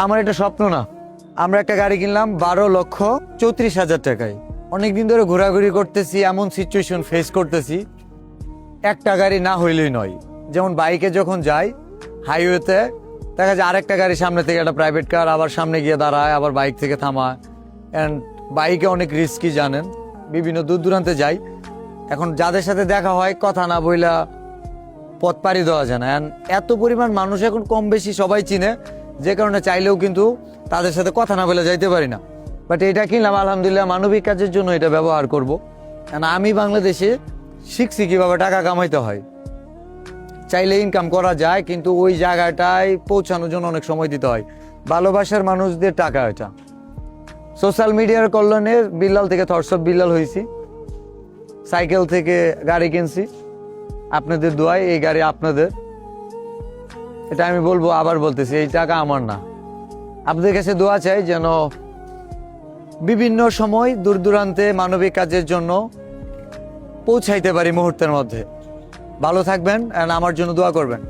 আমার এটা স্বপ্ন না। আমরা একটা গাড়ি কিনলাম 12,34,000 টাকায়। অনেকদিন ধরে ঘোরাঘুরি করতেছি, এমন সিচুয়েশন ফেস করতেছি, একটা গাড়ি না হইলেই নয়। যেমন বাইকে যখন যাই হাইওয়েতে, দেখা যায় আরেকটা গাড়ি সামনে থেকে, একটা প্রাইভেট কার আবার সামনে গিয়ে দাঁড়ায়, আবার বাইক থেকে থামায়। অ্যান্ড বাইকে অনেক রিস্কি, জানেন, বিভিন্ন দূর দূরান্তে যাই। এখন যাদের সাথে দেখা হয়, কথা না বইলা পথ পাড়ি দেওয়া যায় না। অ্যান্ড এত পরিমাণ মানুষ এখন কম বেশি সবাই চিনে, যে কারণে চাইলেও কিন্তু তাদের সাথে কথা না বলে যাইতে পারি না। বাট এটা কিনলাম আলহামদুলিল্লাহ, মানবিক কাজের জন্য এটা ব্যবহার করব। কারণ আমি বাংলাদেশে শিখছি কিভাবে টাকা কামাইতে হয়। চাইলে ইনকাম করা যায়, কিন্তু ওই জায়গাটায় পৌঁছানোর জন্য অনেক সময় দিতে হয়। ভালোবাসার মানুষদের টাকা এটা। সোশ্যাল মিডিয়ার কল্যাণে বিল্লাল থেকে থটস অফ বিল্লাল হয়েছি, সাইকেল থেকে গাড়ি কিনছি, আপনাদের দোয়ায় এই গাড়ি আপনাদের। এটা আমি বলবো, আবার বলতেছি, এই টাকা আমার না। আপনাদের কাছে দোয়া চাই যেন বিভিন্ন সময় দূর দূরান্তে মানবিক কাজের জন্য পৌঁছাইতে পারি মুহূর্তের মধ্যে। ভালো থাকবেন, আর আমার জন্য দোয়া করবেন।